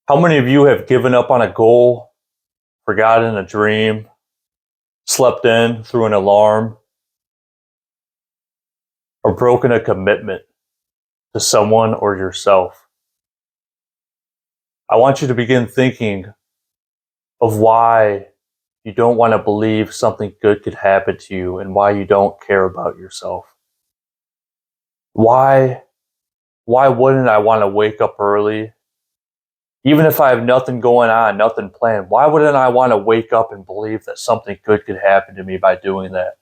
How many of you have given up on a goal, forgotten a dream, slept in through an alarm, or broken a commitment to someone or yourself? I want you to begin thinking of why you don't want to believe something good could happen to you and why you don't care about yourself. Why wouldn't I want to wake up early? Even if I have nothing going on, nothing planned, why wouldn't I want to wake up and believe that something good could happen to me by doing that?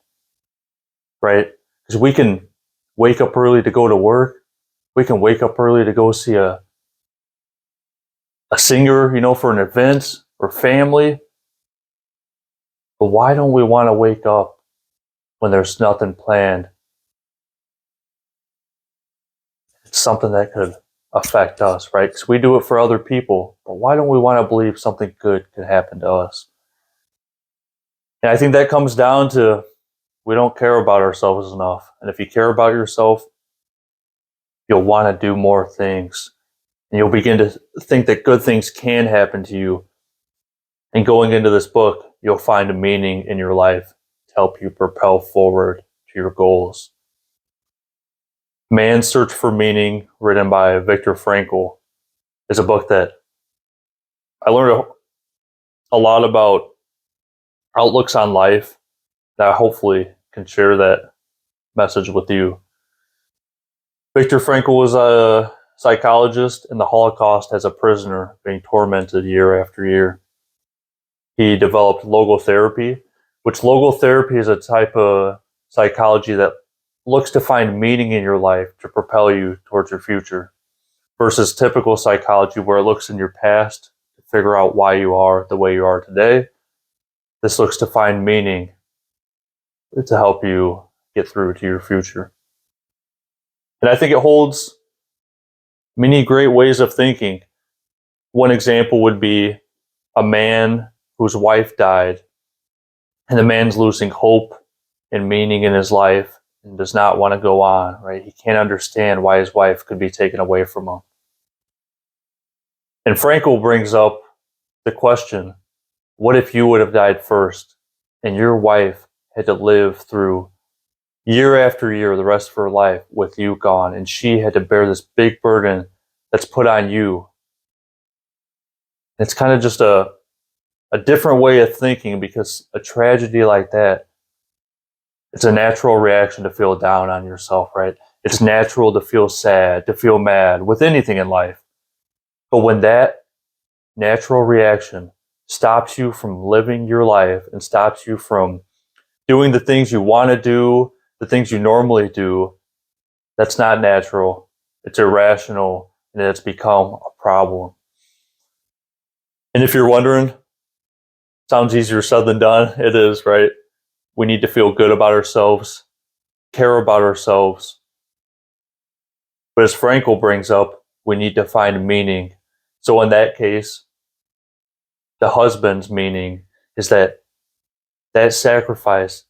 Right? Because we can wake up early to go to work. We can wake up early to go see a singer, for an event or family. But why don't we want to wake up when there's nothing planned? It's something that could affect us, right? Because we do it for other people. But why don't we want to believe something good could happen to us? And I think that comes down to we don't care about ourselves enough. And if you care about yourself, you'll want to do more things. And you'll begin to think that good things can happen to you. And going into this book, you'll find a meaning in your life to help you propel forward to your goals. Man's Search for Meaning, written by Victor Frankl, is a book that I learned a lot about outlooks on life that I hopefully can share that message with you. Victor Frankl was a psychologist in the Holocaust as a prisoner, being tormented year after year. He developed logotherapy, which logotherapy is a type of psychology that looks to find meaning in your life to propel you towards your future, versus typical psychology where it looks in your past to figure out why you are the way you are today. This looks to find meaning to help you get through to your future. And I think it holds many great ways of thinking. One example would be a man whose wife died, and the man's losing hope and meaning in his life and does not want to go on, right? He can't understand why his wife could be taken away from him. And Frankl brings up the question, what if you would have died first and your wife had to live through year after year, the rest of her life with you gone, and she had to bear this big burden that's put on you? It's kind of just a different way of thinking, because a tragedy like that, it's a natural reaction to feel down on yourself, right? It's natural to feel sad, to feel mad with anything in life. But when that natural reaction stops you from living your life and stops you from doing the things you want to do, the things you normally do, that's not natural. It's irrational, and it's become a problem. And if you're wondering, sounds easier said than done. It is, right? We need to feel good about ourselves, care about ourselves. But as Frankl brings up, we need to find meaning. So in that case, the husband's meaning is that sacrifice,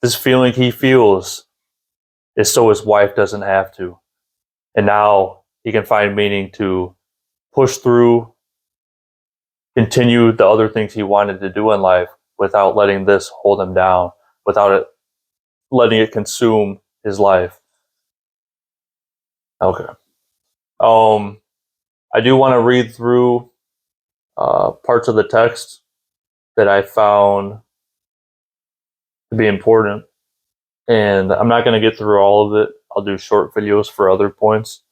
this feeling he feels, is so his wife doesn't have to. And now he can find meaning to push through, continue the other things he wanted to do in life without letting this hold him down, without it letting it consume his life. Okay. I do want to read through parts of the text that I found to be important. And I'm not going to get through all of it. I'll do short videos for other points.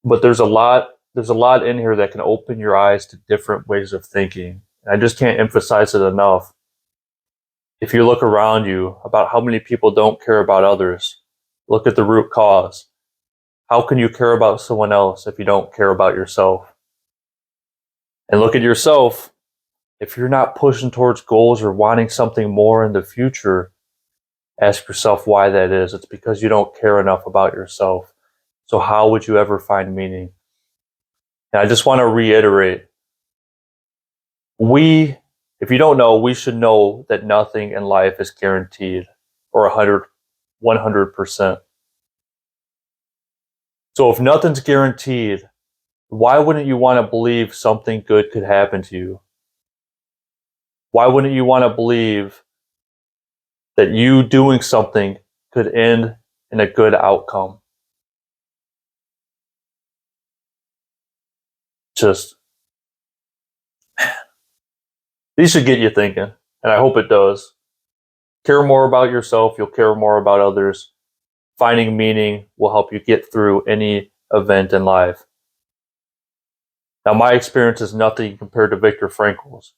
But there's a lot in here that can open your eyes to different ways of thinking. And I just can't emphasize it enough. If you look around you about how many people don't care about others, look at the root cause. How can you care about someone else if you don't care about yourself? And look at yourself. If you're not pushing towards goals or wanting something more in the future, ask yourself why that is. It's because you don't care enough about yourself. So how would you ever find meaning? And I just want to reiterate, if you don't know, we should know that nothing in life is guaranteed or 100%. So if nothing's guaranteed, Why wouldn't you want to believe something good could happen to you? Why wouldn't you want to believe that you doing something could end in a good outcome? Just, these should get you thinking, and I hope it does. Care more about yourself, you'll care more about others. Finding meaning will help you get through any event in life. Now, my experience is nothing compared to Victor Frankl's,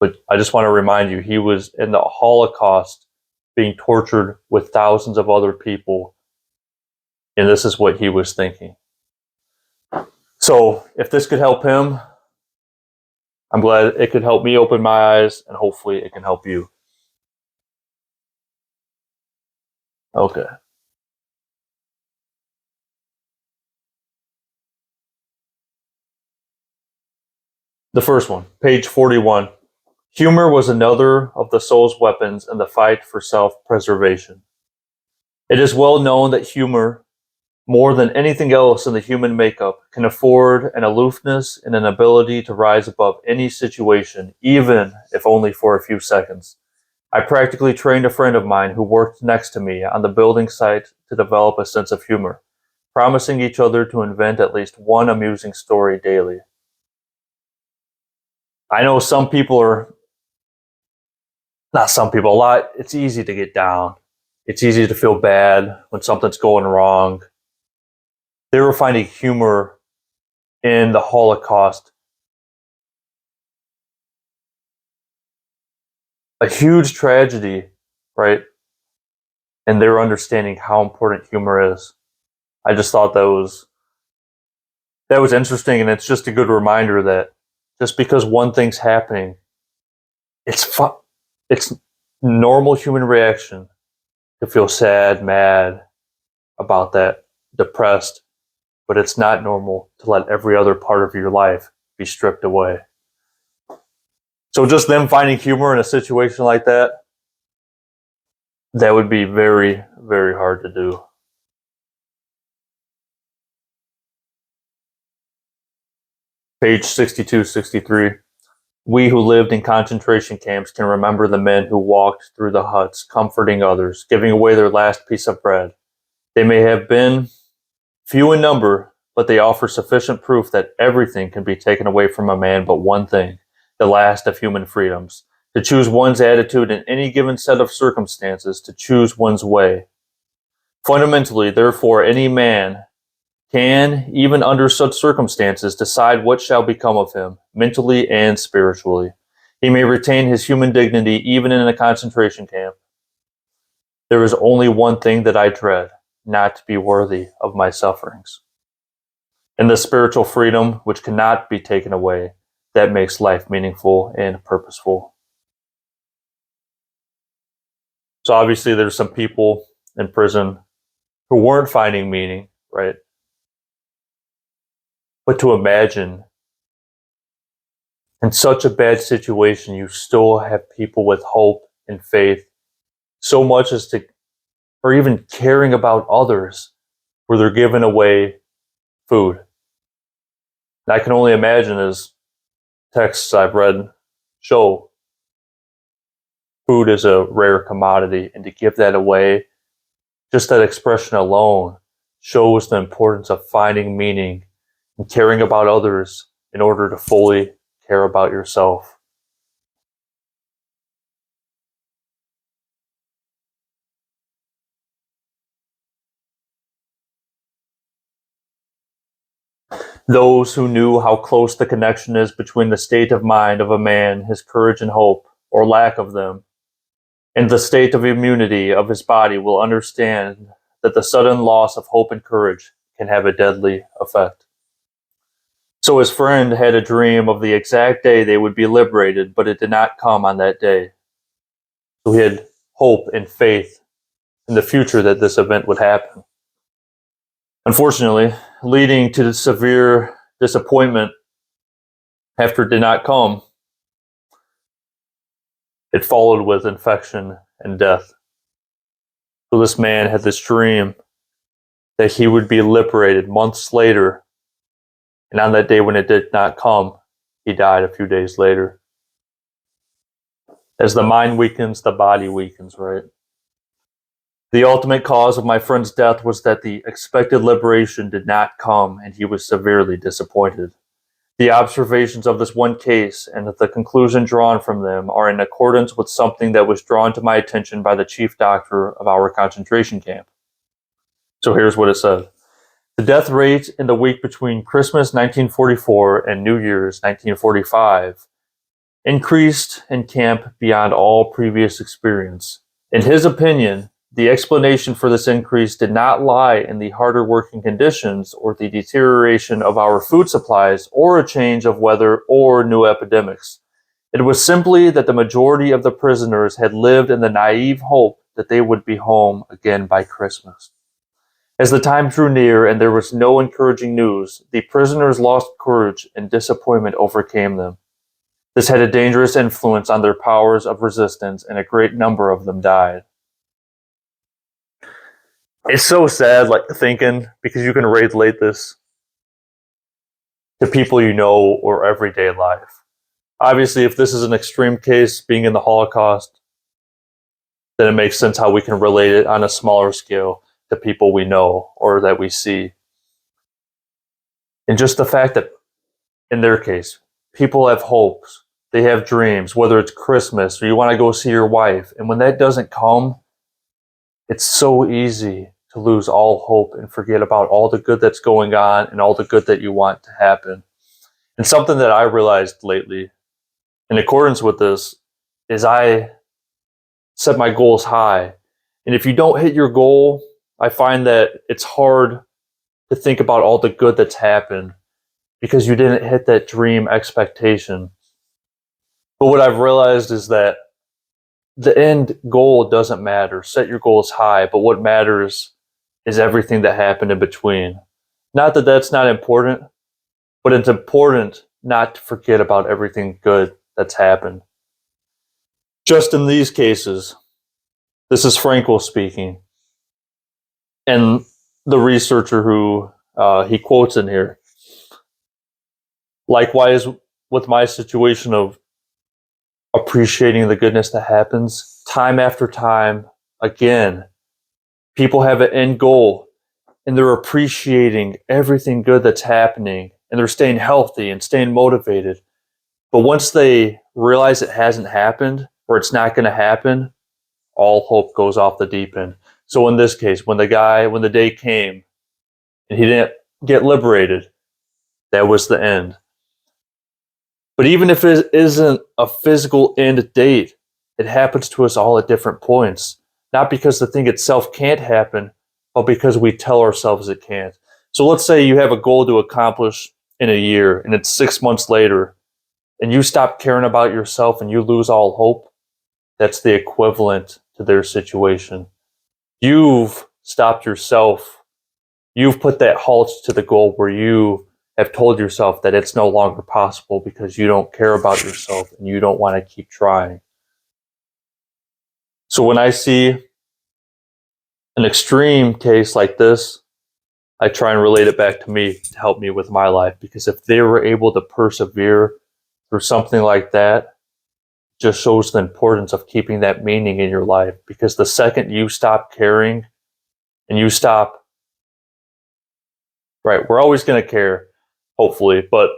but I just want to remind you, he was in the Holocaust being tortured with thousands of other people, and this is what he was thinking. So, if this could help him, I'm glad it could help me open my eyes, and hopefully it can help you. Okay. The first one, page 41. Humor was another of the soul's weapons in the fight for self-preservation. It is well known that humor, more than anything else in the human makeup, can afford an aloofness and an ability to rise above any situation, even if only for a few seconds. I practically trained a friend of mine who worked next to me on the building site to develop a sense of humor, promising each other to invent at least one amusing story daily. I know some people are, not some people, a lot, it's easy to get down. It's easy to feel bad when something's going wrong. They were finding humor in the Holocaust. A huge tragedy, right? And they were understanding how important humor is. I just thought that was interesting, and it's just a good reminder that just because one thing's happening, it's normal human reaction to feel sad, mad about that, depressed, but it's not normal to let every other part of your life be stripped away. So just them finding humor in a situation like that, that would be very, very hard to do. Page 62, 63. We who lived in concentration camps can remember the men who walked through the huts, comforting others, giving away their last piece of bread. They may have been few in number, but they offer sufficient proof that everything can be taken away from a man but one thing, the last of human freedoms, to choose one's attitude in any given set of circumstances, to choose one's way. Fundamentally, therefore, any man can, even under such circumstances, decide what shall become of him, mentally and spiritually. He may retain his human dignity even in a concentration camp. There is only one thing that I dread, not to be worthy of my sufferings. And the spiritual freedom, which cannot be taken away, that makes life meaningful and purposeful. So obviously there's some people in prison who weren't finding meaning, right? But to imagine in such a bad situation, you still have people with hope and faith, so much as to, or even caring about others, where they're giving away food. And I can only imagine, as texts I've read show, food is a rare commodity, and to give that away, just that expression alone shows the importance of finding meaning and caring about others in order to fully care about yourself. Those who knew how close the connection is between the state of mind of a man, his courage and hope, or lack of them, and the state of immunity of his body will understand that the sudden loss of hope and courage can have a deadly effect. So his friend had a dream of the exact day they would be liberated, but it did not come on that day. So he had hope and faith in the future that this event would happen. Unfortunately, leading to severe disappointment after it did not come, it followed with infection and death. So this man had this dream that he would be liberated months later, And on that day when it did not come, he died a few days later. As the mind weakens, the body weakens, right? The ultimate cause of my friend's death was that the expected liberation did not come, and he was severely disappointed. The observations of this one case and the conclusion drawn from them are in accordance with something that was drawn to my attention by the chief doctor of our concentration camp. So here's what it said. The death rate in the week between Christmas 1944 and New Year's 1945 increased in camp beyond all previous experience. In his opinion, the explanation for this increase did not lie in the harder working conditions or the deterioration of our food supplies or a change of weather or new epidemics. It was simply that the majority of the prisoners had lived in the naive hope that they would be home again by Christmas. As the time drew near and there was no encouraging news, the prisoners lost courage and disappointment overcame them. This had a dangerous influence on their powers of resistance, and a great number of them died. It's so sad, like thinking, because you can relate this to people you know or everyday life. Obviously, if this is an extreme case, being in the Holocaust, then it makes sense how we can relate it on a smaller scale to people we know or that we see. And just the fact that, in their case, people have hopes, they have dreams, whether it's Christmas or you want to go see your wife, and when that doesn't come, it's so easy to lose all hope and forget about all the good that's going on and all the good that you want to happen. And something that I realized lately, in accordance with this, is I set my goals high. And if you don't hit your goal, I find that it's hard to think about all the good that's happened because you didn't hit that dream expectation. But what I've realized is that the end goal doesn't matter. Set your goals high, but what matters is everything that happened in between. Not that that's not important, but it's important not to forget about everything good that's happened. Just in these cases, this is Frankl speaking, and the researcher who he quotes in here. Likewise, with my situation of appreciating the goodness that happens, time after time, again, people have an end goal and they're appreciating everything good that's happening and they're staying healthy and staying motivated. But once they realize it hasn't happened or it's not going to happen, all hope goes off the deep end. So in this case, when the day came and he didn't get liberated, that was the end. But even if it isn't a physical end date, it happens to us all at different points. Not because the thing itself can't happen, but because we tell ourselves it can't. So let's say you have a goal to accomplish in a year and it's 6 months later and you stop caring about yourself and you lose all hope. That's the equivalent to their situation. You've stopped yourself. You've put that halt to the goal where you have told yourself that it's no longer possible because you don't care about yourself and you don't want to keep trying. So when I see an extreme case like this, I try and relate it back to me to help me with my life, because if they were able to persevere through something like that, it just shows the importance of keeping that meaning in your life. Because the second you stop caring and you stop, right, we're always going to care, hopefully, but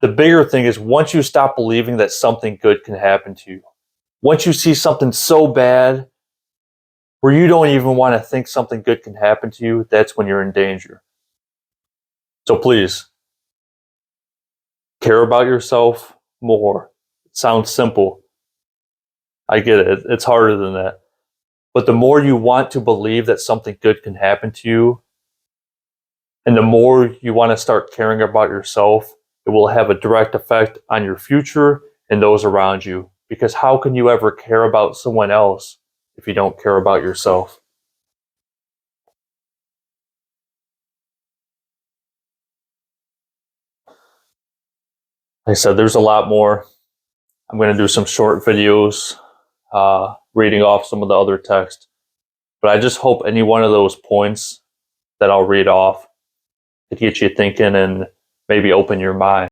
the bigger thing is once you stop believing that something good can happen to you, once you see something so bad where you don't even want to think something good can happen to you, that's when you're in danger. So please, care about yourself more. It sounds simple. I get it. It's harder than that. But the more you want to believe that something good can happen to you, and the more you want to start caring about yourself, it will have a direct effect on your future and those around you. Because how can you ever care about someone else if you don't care about yourself? Like I said, there's a lot more. I'm going to do some short videos reading off some of the other text. But I just hope any one of those points that I'll read off to get you thinking and maybe open your mind.